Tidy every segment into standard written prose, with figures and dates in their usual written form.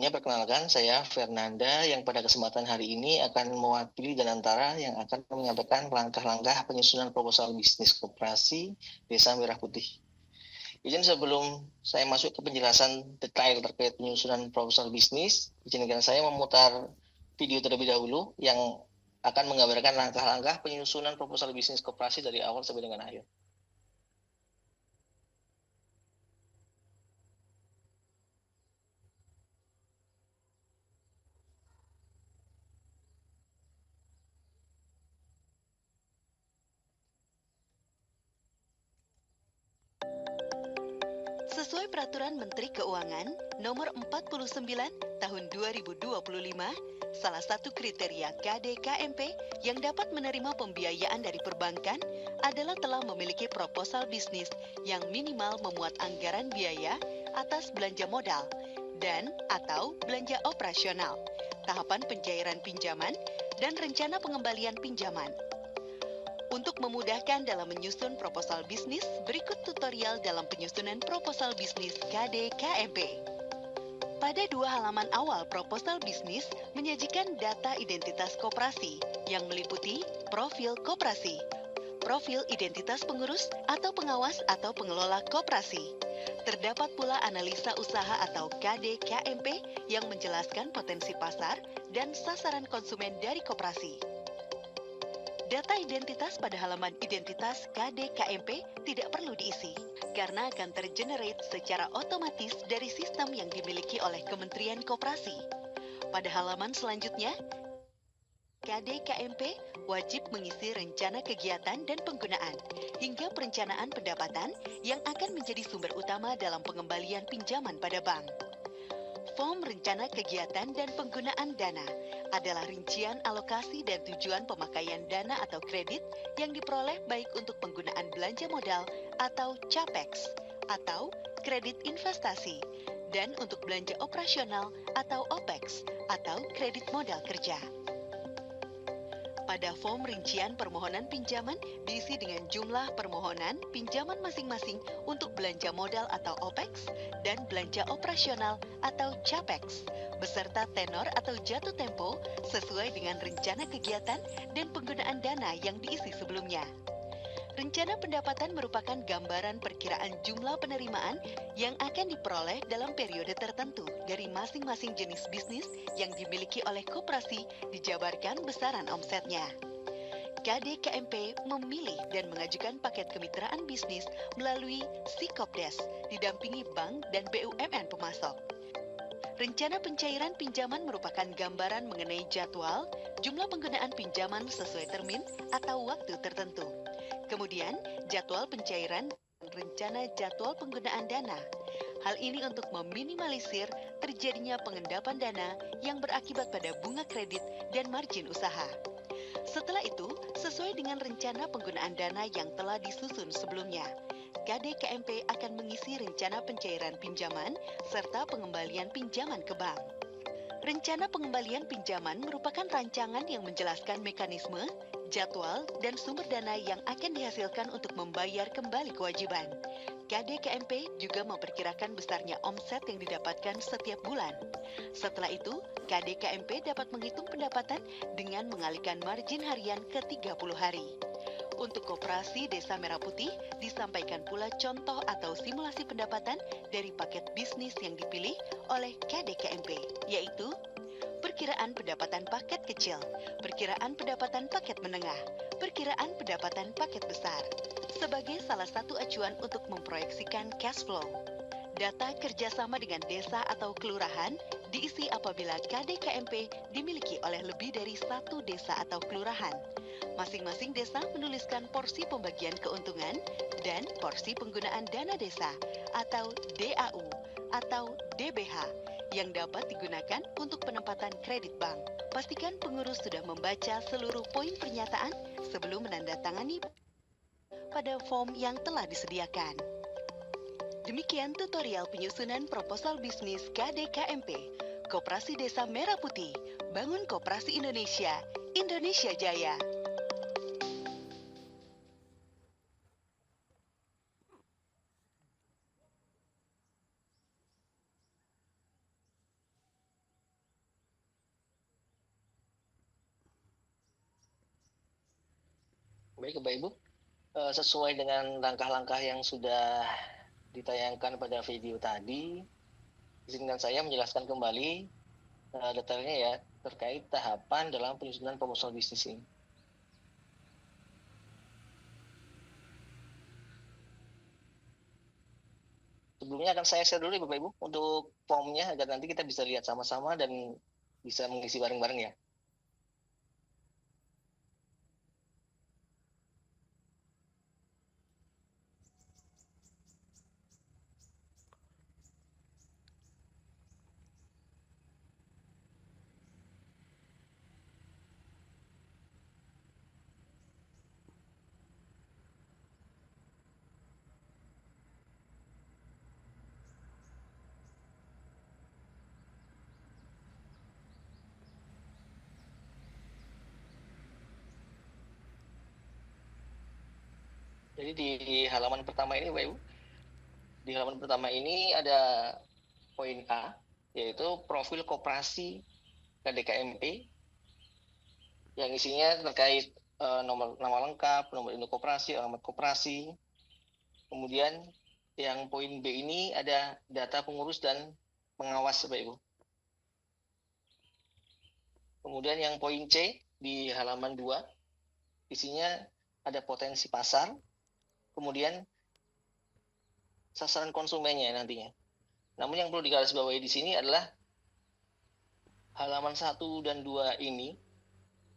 Sebelumnya perkenalkan saya Fernanda yang pada kesempatan hari ini akan mewakili dan antara yang akan menyampaikan langkah-langkah penyusunan proposal bisnis koperasi Desa Merah Putih. Izin sebelum saya masuk ke penjelasan detail terkait penyusunan proposal bisnis, izinkan saya memutar video terlebih dahulu yang akan menggambarkan langkah-langkah penyusunan proposal bisnis koperasi dari awal sampai dengan akhir. Sesuai Peraturan Menteri Keuangan Nomor 49 Tahun 2025, salah satu kriteria KDKMP yang dapat menerima pembiayaan dari perbankan adalah telah memiliki proposal bisnis yang minimal memuat anggaran biaya atas belanja modal dan atau belanja operasional, tahapan pencairan pinjaman, dan rencana pengembalian pinjaman. Untuk memudahkan dalam menyusun proposal bisnis, berikut tutorial dalam penyusunan proposal bisnis KDKMP. Pada 2 halaman awal proposal bisnis menyajikan data identitas koperasi yang meliputi profil koperasi, profil identitas pengurus atau pengawas atau pengelola koperasi. Terdapat pula analisa usaha atau KDKMP yang menjelaskan potensi pasar dan sasaran konsumen dari koperasi. Data identitas pada halaman identitas KDKMP tidak perlu diisi, karena akan tergenerate secara otomatis dari sistem yang dimiliki oleh Kementerian Koperasi. Pada halaman selanjutnya, KDKMP wajib mengisi rencana kegiatan dan penggunaan, hingga perencanaan pendapatan yang akan menjadi sumber utama dalam pengembalian pinjaman pada bank. Form rencana kegiatan dan penggunaan dana adalah rincian alokasi dan tujuan pemakaian dana atau kredit yang diperoleh baik untuk penggunaan belanja modal atau CAPEX atau kredit investasi dan untuk belanja operasional atau OPEX atau kredit modal kerja. Pada form rincian permohonan pinjaman diisi dengan jumlah permohonan pinjaman masing-masing untuk belanja modal atau OPEX dan belanja operasional atau CAPEX, beserta tenor atau jatuh tempo sesuai dengan rencana kegiatan dan penggunaan dana yang diisi sebelumnya. Rencana pendapatan merupakan gambaran perkiraan jumlah penerimaan yang akan diperoleh dalam periode tertentu dari masing-masing jenis bisnis yang dimiliki oleh koperasi dijabarkan besaran omsetnya. KDKMP memilih dan mengajukan paket kemitraan bisnis melalui Sikopdes, didampingi bank dan BUMN pemasok. Rencana pencairan pinjaman merupakan gambaran mengenai jadwal, jumlah penggunaan pinjaman sesuai termin atau waktu tertentu. Kemudian, jadwal pencairan dan rencana jadwal penggunaan dana. Hal ini untuk meminimalisir terjadinya pengendapan dana yang berakibat pada bunga kredit dan margin usaha. Setelah itu, sesuai dengan rencana penggunaan dana yang telah disusun sebelumnya, KDKMP akan mengisi rencana pencairan pinjaman serta pengembalian pinjaman ke bank. Rencana pengembalian pinjaman merupakan rancangan yang menjelaskan mekanisme, jadwal, dan sumber dana yang akan dihasilkan untuk membayar kembali kewajiban. KDKMP juga memperkirakan besarnya omset yang didapatkan setiap bulan. Setelah itu, KDKMP dapat menghitung pendapatan dengan mengalihkan margin harian ke 30 hari. Untuk koperasi Desa Merah Putih, disampaikan pula contoh atau simulasi pendapatan dari paket bisnis yang dipilih oleh KDKMP, yaitu perkiraan pendapatan paket kecil, perkiraan pendapatan paket menengah, perkiraan pendapatan paket besar, sebagai salah satu acuan untuk memproyeksikan cash flow. Data kerjasama dengan desa atau kelurahan diisi apabila KDKMP dimiliki oleh lebih dari satu desa atau kelurahan. Masing-masing desa menuliskan porsi pembagian keuntungan dan porsi penggunaan dana desa atau DAU atau DBH yang dapat digunakan untuk penempatan kredit bank. Pastikan pengurus sudah membaca seluruh poin pernyataan sebelum menandatangani pada form yang telah disediakan. Demikian tutorial penyusunan proposal bisnis KDKMP, Koperasi Desa Merah Putih, Bangun Koperasi Indonesia, Indonesia Jaya. Baik Bapak Ibu, sesuai dengan langkah-langkah yang sudah ditayangkan pada video tadi, izinkan saya menjelaskan kembali detailnya ya terkait tahapan dalam penyusunan proposal bisnis ini. Sebelumnya akan saya share dulu ya Bapak Ibu untuk formnya agar nanti kita bisa lihat sama-sama dan bisa mengisi bareng-bareng ya. Jadi di halaman pertama ini Bapak Ibu, di halaman pertama ini ada poin A, yaitu profil koperasi KDKMP yang isinya terkait nomor nama lengkap, nomor induk koperasi, alamat koperasi. Kemudian yang poin B ini ada data pengurus dan pengawas Bapak Ibu. Kemudian yang poin C di halaman 2 isinya ada potensi pasar, kemudian sasaran konsumennya nantinya. Namun yang perlu digarisbawahi di sini adalah halaman 1 dan 2 ini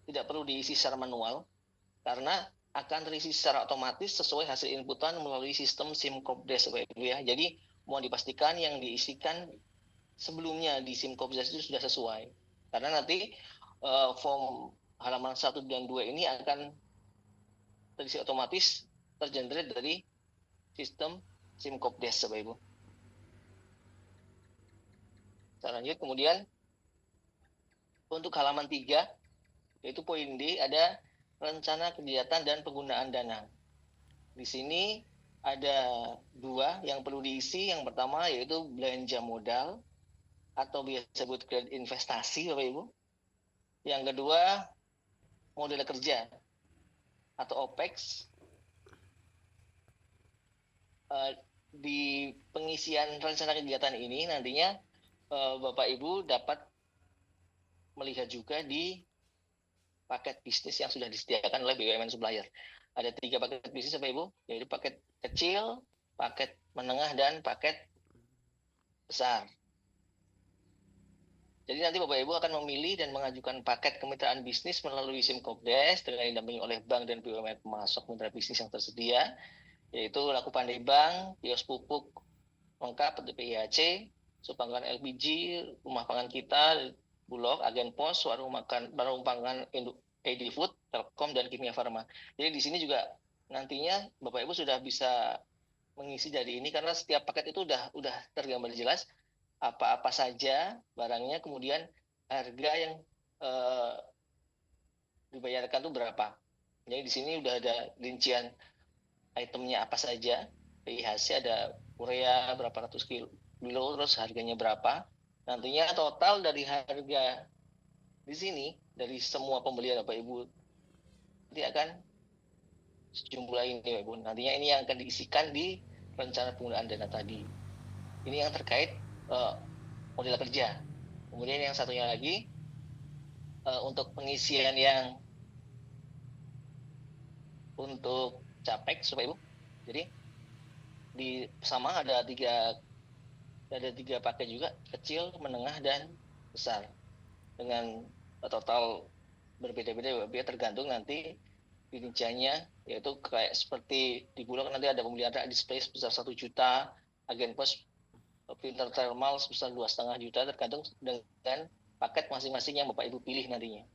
tidak perlu diisi secara manual karena akan terisi secara otomatis sesuai hasil inputan melalui sistem SimCopDesk Bapak Ibu ya. Jadi mohon dipastikan yang diisikan sebelumnya di SimCopDesk itu sudah sesuai. Karena nanti form halaman 1 dan 2 ini akan terisi otomatis tergenerate dari sistem SimCopDesk Bapak Ibu. Kita lanjut kemudian untuk halaman 3 yaitu poin D ada rencana kegiatan dan penggunaan dana. Di sini ada 2 yang perlu diisi. Yang pertama yaitu belanja modal atau biasa disebut kredit investasi Bapak Ibu. Yang kedua modal kerja atau OPEX. Di pengisian rencana kegiatan ini nantinya Bapak Ibu dapat melihat juga di paket bisnis yang sudah disediakan oleh BUMN Supplier. Ada 3 paket bisnis Bapak Ibu, yaitu paket kecil, paket menengah, dan paket besar. Jadi nanti Bapak Ibu akan memilih dan mengajukan paket kemitraan bisnis melalui SimCopDesk dengan didampingi oleh bank dan BUMN pemasok mitra bisnis yang tersedia, yaitu Laku Pandai Bank, Kios Pupuk lengkap, PIHC, Subpangan LPG, Rumah Pangan Kita, Bulog, Agen Pos, Warung Pangan Edifood, Telkom, dan Kimia Farma. Jadi di sini juga nantinya Bapak Ibu sudah bisa mengisi dari ini karena setiap paket itu udah tergambar jelas apa-apa saja barangnya, kemudian harga yang dibayarkan itu berapa. Jadi di sini udah ada rincian itemnya apa saja. PIHC ada urea berapa ratus kilo, terus harganya berapa. Nantinya total dari harga di sini dari semua pembelian Bapak Ibu nanti akan sejumlah ini Bapak Ibu. Nantinya ini yang akan diisikan di rencana penggunaan dana tadi. Ini yang terkait model kerja. Kemudian yang satunya lagi untuk pengisian yang untuk capex Bapak Ibu. Jadi di sama ada tiga paket juga, kecil, menengah, dan besar dengan total berbeda-beda ya, tergantung nanti rinciannya, yaitu kayak seperti di Bulog nanti ada pembelian display sebesar 1 juta, Agen Pos printer thermal sebesar 2,5 juta, tergantung dengan paket masing-masing yang Bapak Ibu pilih nantinya.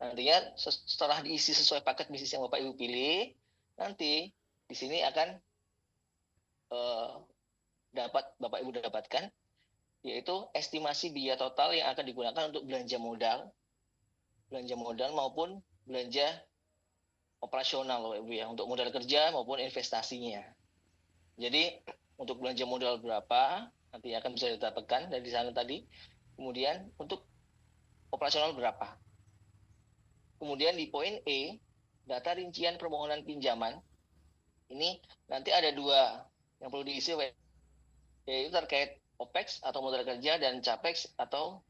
Nantinya setelah diisi sesuai paket bisnis yang Bapak Ibu pilih, nanti di sini akan dapat Bapak Ibu dapatkan, yaitu estimasi biaya total yang akan digunakan untuk belanja modal maupun belanja operasional Bapak Ibu ya, untuk modal kerja maupun investasinya. Jadi untuk belanja modal berapa nanti akan bisa didapatkan dari sana tadi. Kemudian untuk operasional berapa. Kemudian di poin E, data rincian permohonan pinjaman, ini nanti ada 2 yang perlu diisi, yaitu terkait OPEX atau modal kerja dan CAPEX atau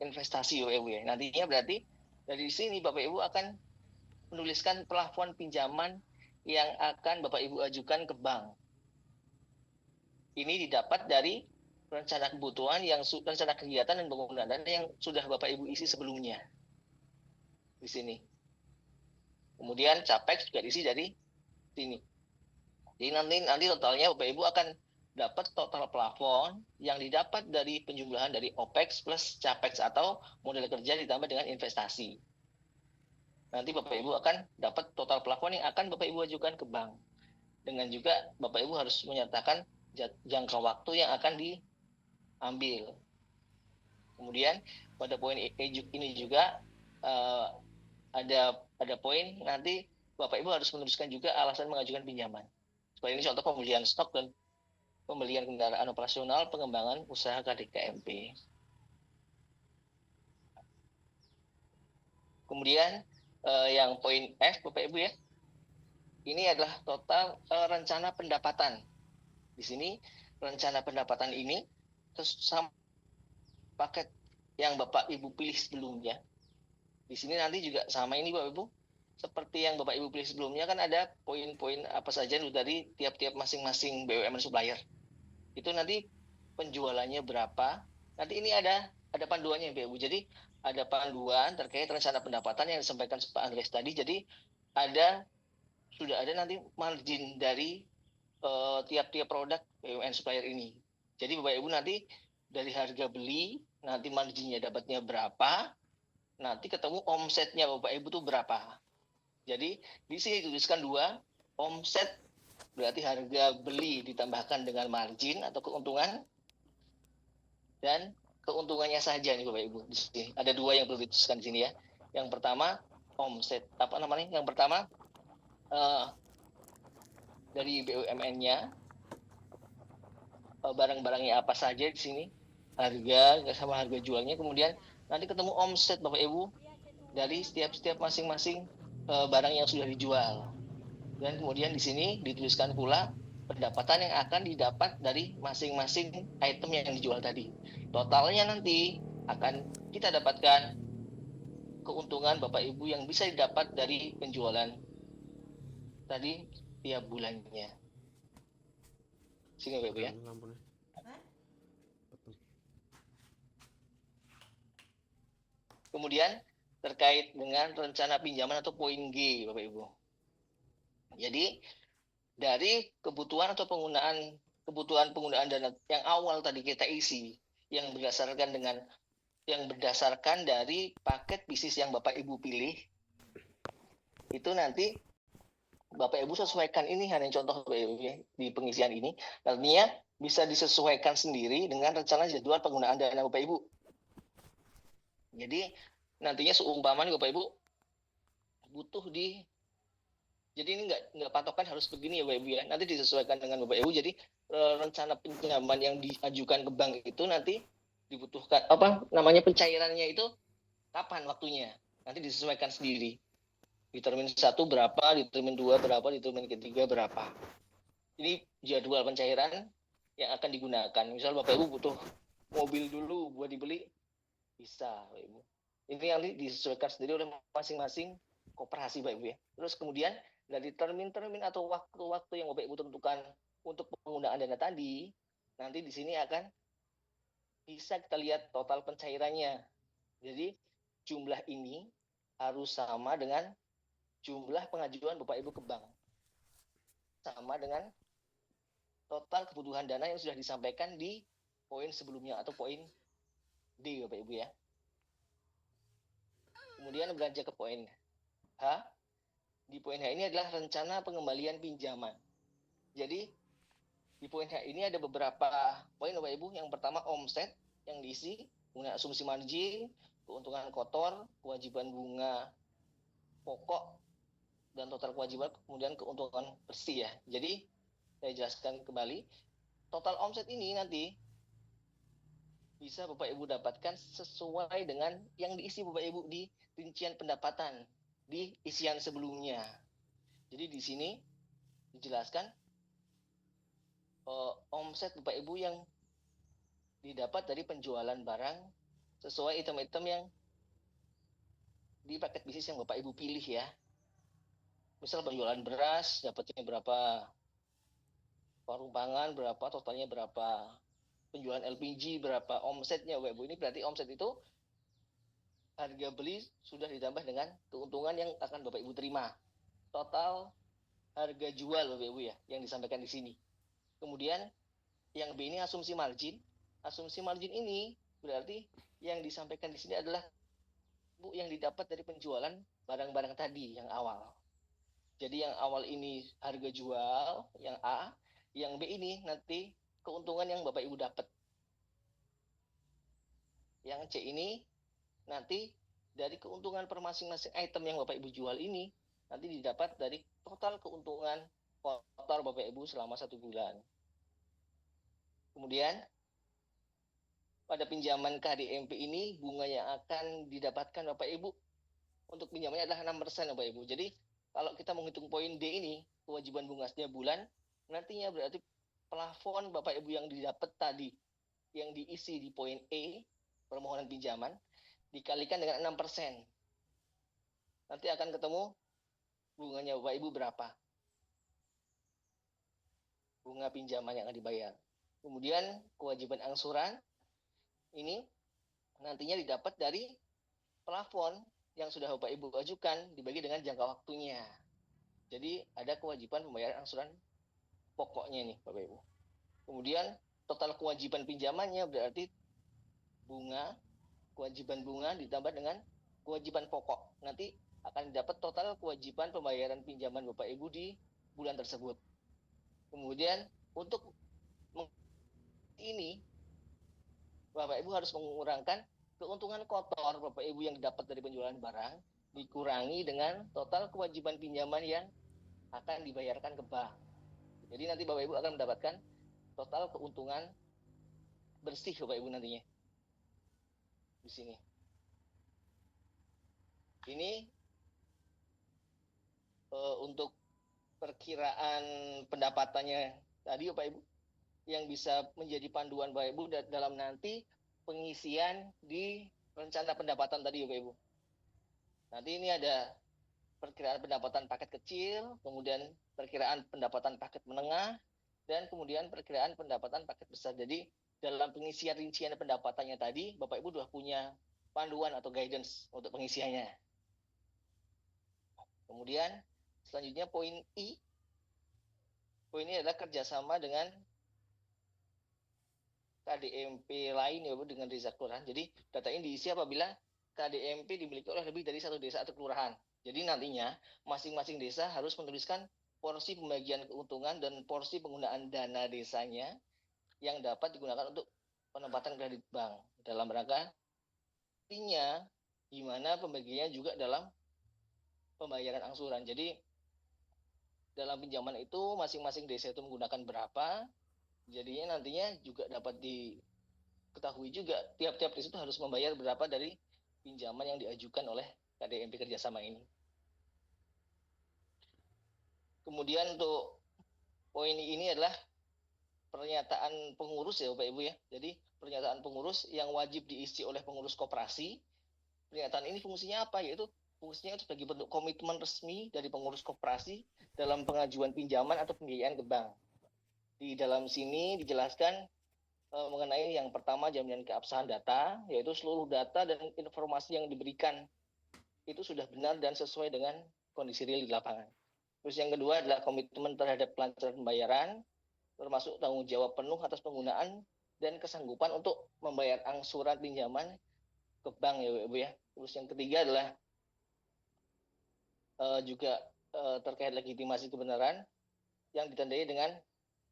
investasi Bapak Ibu ya. Nantinya berarti dari sini Bapak Ibu akan menuliskan plafon pinjaman yang akan Bapak Ibu ajukan ke bank. Ini didapat dari rencana kebutuhan rencana kegiatan dan penggunaan dana yang sudah Bapak Ibu isi sebelumnya di sini. Kemudian CAPEX juga diisi dari sini. Jadi nanti totalnya Bapak Ibu akan dapat total plafon yang didapat dari penjumlahan dari OPEX plus CAPEX atau modal kerja ditambah dengan investasi. Nanti Bapak Ibu akan dapat total plafon yang akan Bapak Ibu ajukan ke bank. Dengan juga Bapak Ibu harus menyertakan jangka waktu yang akan diambil. Kemudian pada poin ini juga ada poin nanti Bapak Ibu harus menuliskan juga alasan mengajukan pinjaman. Seperti ini contoh pembelian stok dan pembelian kendaraan operasional, pengembangan usaha KDKMP. Kemudian yang poin F, Bapak Ibu ya, ini adalah total rencana pendapatan. Di sini rencana pendapatan ini terus sama paket yang Bapak Ibu pilih sebelumnya. Di sini nanti juga sama ini Bapak Ibu, seperti yang Bapak Ibu pilih sebelumnya kan ada poin-poin apa saja dari tiap-tiap masing-masing BUMN supplier. Itu nanti penjualannya berapa. Nanti ini ada panduannya Bapak Ibu. Jadi ada panduan terkait rencana pendapatan yang disampaikan Pak Andreas tadi. Jadi sudah ada nanti margin dari tiap-tiap produk BUMN supplier ini. Jadi Bapak Ibu nanti dari harga beli nanti marginnya dapatnya berapa, nanti ketemu omsetnya Bapak Ibu tuh berapa. Jadi di sini tuliskan 2, omset berarti harga beli ditambahkan dengan margin atau keuntungan, dan keuntungannya saja nih Bapak Ibu. Di sini ada 2 yang perlu dituliskan di sini ya. Yang pertama omset, Yang pertama dari BUMN-nya, barang-barangnya apa saja di sini, harga sama harga jualnya, kemudian nanti ketemu omset Bapak Ibu dari setiap masing-masing barang yang sudah dijual. Dan kemudian di sini dituliskan pula pendapatan yang akan didapat dari masing-masing item yang dijual tadi. Totalnya nanti akan kita dapatkan keuntungan Bapak Ibu yang bisa didapat dari penjualan tadi tiap bulannya. Sini Bapak Ibu ya. Kemudian terkait dengan rencana pinjaman atau poin G Bapak Ibu. Jadi dari kebutuhan atau kebutuhan penggunaan dana yang awal tadi kita isi, yang berdasarkan dari paket bisnis yang Bapak Ibu pilih, itu nanti Bapak Ibu sesuaikan. Ini hanya contoh Bapak Ibu ya, di pengisian ini. Artinya bisa disesuaikan sendiri dengan rencana jadwal penggunaan dana Bapak Ibu. Jadi nantinya seumpama Bapak Ibu butuh jadi ini nggak patokan harus begini ya Bapak Ibu ya. Nanti disesuaikan dengan Bapak Ibu. Jadi rencana pinjaman yang diajukan ke bank itu nanti dibutuhkan pencairannya itu kapan waktunya. Nanti disesuaikan sendiri. Di termin 1 berapa, di termin 2 berapa, di termin ketiga berapa. Ini jadwal pencairan yang akan digunakan. Misal Bapak Ibu butuh mobil dulu buat dibeli, bisa Bapak Ibu. Ini yang disesuaikan sendiri oleh masing-masing koperasi Bapak Ibu ya. Terus kemudian dari termin-termin atau waktu-waktu yang Bapak Ibu tentukan untuk penggunaan dana tadi, nanti di sini akan bisa kita lihat total pencairannya. Jadi jumlah ini harus sama dengan jumlah pengajuan Bapak Ibu ke bank. Sama dengan total kebutuhan dana yang sudah disampaikan di poin sebelumnya atau poin D Bapak Ibu ya. Kemudian beranjak ke poin H. Di poin H ini adalah rencana pengembalian pinjaman. Jadi di poin H ini ada beberapa poin Bapak Ibu. Yang pertama omset yang diisi, kemudian asumsi margin, keuntungan kotor, kewajiban bunga pokok, dan total kewajiban, kemudian keuntungan bersih ya. Jadi saya jelaskan kembali, total omset ini nanti bisa Bapak Ibu dapatkan sesuai dengan yang diisi Bapak Ibu di rincian pendapatan di isian sebelumnya. Jadi di sini dijelaskan omset Bapak Ibu yang didapat dari penjualan barang sesuai item-item yang di paket bisnis yang Bapak Ibu pilih ya. Misal penjualan beras dapatnya berapa, warung pangan berapa, totalnya berapa, penjualan LPG berapa, omsetnya Bapak Ibu. Ini berarti omset itu harga beli sudah ditambah dengan keuntungan yang akan Bapak Ibu terima. Total harga jual Bapak Ibu ya yang disampaikan di sini. Kemudian yang B ini asumsi margin. Asumsi margin ini berarti yang disampaikan di sini adalah Bu yang didapat dari penjualan barang-barang tadi yang awal. Jadi yang awal ini harga jual, yang A, yang B ini nanti keuntungan yang Bapak Ibu dapat. Yang C ini nanti dari keuntungan per masing-masing item yang Bapak Ibu jual ini nanti didapat dari total keuntungan kotor Bapak Ibu selama 1 bulan. Kemudian pada pinjaman KDMP ini bunga yang akan didapatkan Bapak Ibu untuk pinjamannya adalah 6% Bapak Ibu. Jadi kalau kita menghitung poin D ini, kewajiban bunga setiap bulan, nantinya berarti plafon Bapak Ibu yang didapat tadi, yang diisi di poin E, permohonan pinjaman, dikalikan dengan 6%. Nanti akan ketemu bunganya Bapak Ibu berapa. Bunga pinjaman yang akan dibayar. Kemudian kewajiban angsuran, ini nantinya didapat dari plafon yang sudah Bapak Ibu ajukan dibagi dengan jangka waktunya. Jadi ada kewajiban pembayaran angsuran pokoknya nih Bapak Ibu. Kemudian total kewajiban pinjamannya berarti bunga, kewajiban bunga ditambah dengan kewajiban pokok. Nanti akan dapat total kewajiban pembayaran pinjaman Bapak Ibu di bulan tersebut. Kemudian untuk ini Bapak Ibu harus mengurangkan keuntungan kotor Bapak Ibu yang didapat dari penjualan barang dikurangi dengan total kewajiban pinjaman yang akan dibayarkan ke bank. Jadi nanti Bapak Ibu akan mendapatkan total keuntungan bersih Bapak Ibu nantinya. Di sini. Ini untuk perkiraan pendapatannya tadi Bapak Ibu yang bisa menjadi panduan Bapak Ibu dalam nanti pengisian di rencana pendapatan tadi Bapak Ibu. Nanti ini ada perkiraan pendapatan paket kecil, kemudian perkiraan pendapatan paket menengah, dan kemudian perkiraan pendapatan paket besar. Jadi dalam pengisian rincian pendapatannya tadi, Bapak Ibu sudah punya panduan atau guidance untuk pengisiannya. Kemudian selanjutnya poin I. Poin ini adalah kerjasama dengan KDMP lain ya Bu, dengan desa kelurahan. Jadi data ini diisi apabila KDMP dimiliki oleh lebih dari satu desa atau kelurahan. Jadi nantinya masing-masing desa harus menuliskan porsi pembagian keuntungan dan porsi penggunaan dana desanya yang dapat digunakan untuk penempatan kredit bank dalam rangka artinya gimana pembagiannya juga dalam pembayaran angsuran. Jadi dalam pinjaman itu masing-masing desa itu menggunakan berapa, jadinya nantinya juga dapat diketahui juga tiap-tiap desa itu harus membayar berapa dari pinjaman yang diajukan oleh KDMP kerjasama ini. Kemudian untuk poin ini adalah pernyataan pengurus ya Bapak Ibu ya. Jadi pernyataan pengurus yang wajib diisi oleh pengurus koperasi. Pernyataan ini fungsinya apa? Yaitu fungsinya sebagai bentuk komitmen resmi dari pengurus koperasi dalam pengajuan pinjaman atau pembiayaan ke bank. Di dalam sini dijelaskan mengenai yang pertama jaminan keabsahan data, yaitu seluruh data dan informasi yang diberikan itu sudah benar dan sesuai dengan kondisi real di lapangan. Terus yang kedua adalah komitmen terhadap kelancaran pembayaran, termasuk tanggung jawab penuh atas penggunaan dan kesanggupan untuk membayar angsuran pinjaman ke bank ya Bu ya. Terus yang ketiga adalah juga terkait legitimasi kebenaran yang ditandai dengan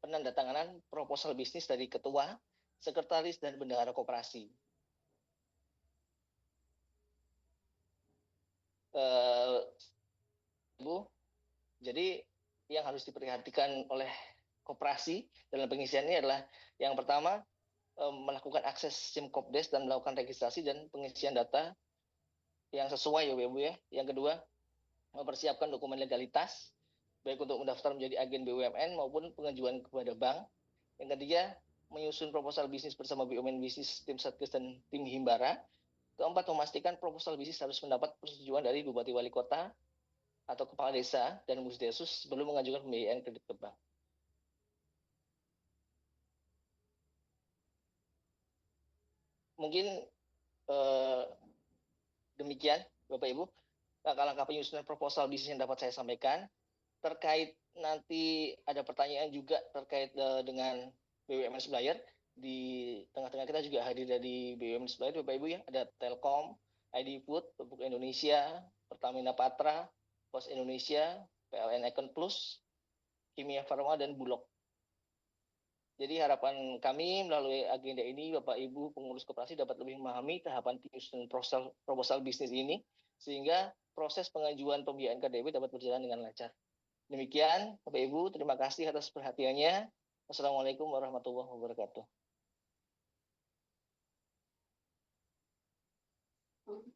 penandatanganan proposal bisnis dari ketua, sekretaris, dan bendahara koperasi. Bu, jadi yang harus diperhatikan oleh koperasi dalam pengisian ini adalah yang pertama melakukan akses SIM-Kopdes dan melakukan registrasi dan pengisian data yang sesuai ya Bapak Ibu ya. Yang kedua, mempersiapkan dokumen legalitas baik untuk mendaftar menjadi agen BUMN maupun pengajuan kepada bank. Yang ketiga, menyusun proposal bisnis bersama BUMN bisnis, tim Satgas dan tim Himbara. Keempat, memastikan proposal bisnis harus mendapat persetujuan dari Bupati Wali Kota atau Kepala Desa dan Musdesus sebelum mengajukan pembiayaan kredit ke bank. Mungkin demikian Bapak Ibu langkah-langkah penyusunan proposal bisnis yang dapat saya sampaikan. Terkait nanti ada pertanyaan juga terkait dengan BUMN supplier. Di tengah-tengah kita juga hadir dari BUMN supplier Bapak Ibu ya, ada Telkom, ID Food, Pupuk Indonesia, Pertamina Patra, Pos Indonesia, PLN Econ Plus, Kimia Farma dan Bulog. Jadi harapan kami melalui agenda ini Bapak Ibu pengurus koperasi dapat lebih memahami tahapan penyusunan proposal bisnis ini sehingga proses pengajuan pembiayaan KDB dapat berjalan dengan lancar. Demikian Bapak Ibu, terima kasih atas perhatiannya. Wassalamualaikum warahmatullahi wabarakatuh.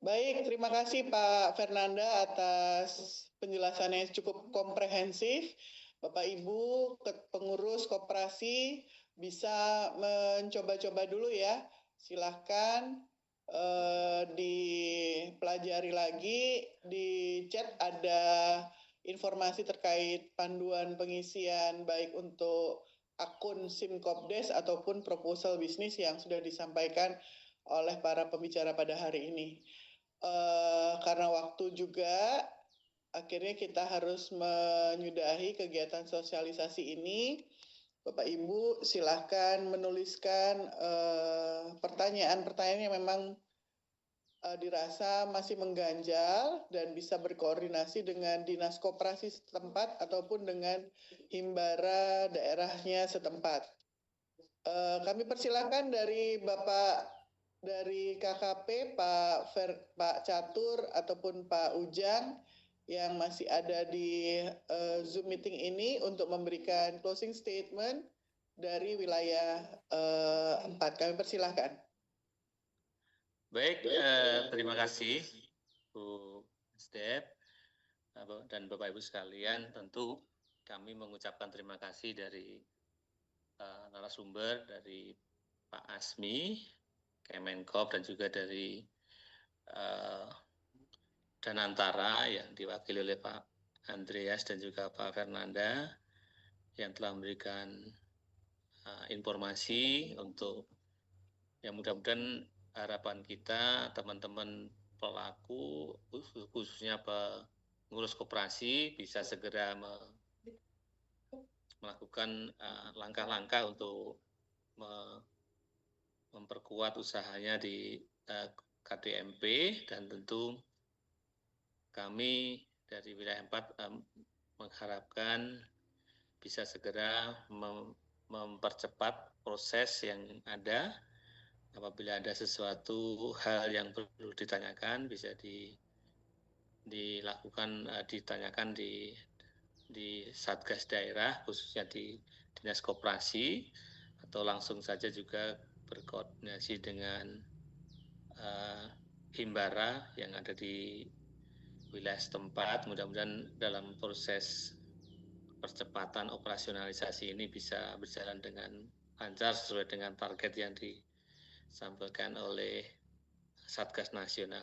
Baik, terima kasih Pak Fernanda atas penjelasannya yang cukup komprehensif. Bapak Ibu pengurus koperasi bisa mencoba-coba dulu ya. Silahkan dipelajari lagi, di chat ada informasi terkait panduan pengisian baik untuk akun SIM-Kopdes ataupun proposal bisnis yang sudah disampaikan oleh para pembicara pada hari ini. Karena waktu juga, akhirnya kita harus menyudahi kegiatan sosialisasi ini. Bapak Ibu silahkan menuliskan pertanyaan-pertanyaan yang memang dirasa masih mengganjal dan bisa berkoordinasi dengan dinas koperasi setempat ataupun dengan himbara daerahnya setempat. Kami persilakan dari Bapak dari KKP Pak Catur ataupun Pak Ujang yang masih ada di Zoom meeting ini untuk memberikan closing statement dari wilayah 4. Kami persilahkan. Baik, terima kasih Bu Step dan Bapak Ibu sekalian. Tentu kami mengucapkan terima kasih dari narasumber dari Pak Asmi, Kemenkop dan juga dari Danantara yang diwakili oleh Pak Andreas dan juga Pak Fernanda yang telah memberikan informasi untuk yang mudah-mudahan harapan kita teman-teman pelaku khususnya pengurus koperasi bisa segera melakukan langkah-langkah untuk memperkuat usahanya di KDMP dan tentu kami dari wilayah 4 mengharapkan bisa segera mempercepat proses yang ada. Apabila ada sesuatu hal yang perlu ditanyakan bisa ditanyakan di Satgas daerah khususnya di Dinas Koperasi atau langsung saja juga berkoordinasi dengan Himbara yang ada di wilayah setempat. Mudah-mudahan dalam proses percepatan operasionalisasi ini bisa berjalan dengan lancar sesuai dengan target yang disampaikan oleh Satgas Nasional.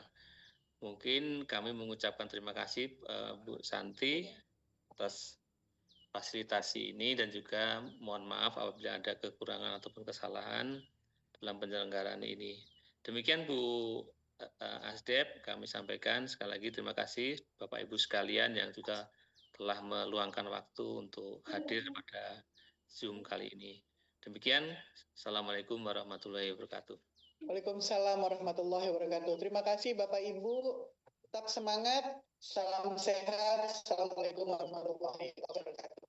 Mungkin kami mengucapkan terima kasih Bu Santi atas fasilitasi ini dan juga mohon maaf apabila ada kekurangan ataupun kesalahan dalam penyelenggaraan ini. Demikian Bu Asdep, kami sampaikan sekali lagi terima kasih Bapak Ibu sekalian yang juga telah meluangkan waktu untuk hadir pada Zoom kali ini. Demikian, Assalamualaikum warahmatullahi wabarakatuh. Waalaikumsalam warahmatullahi wabarakatuh. Terima kasih Bapak Ibu, tetap semangat, salam sehat, Assalamualaikum warahmatullahi wabarakatuh.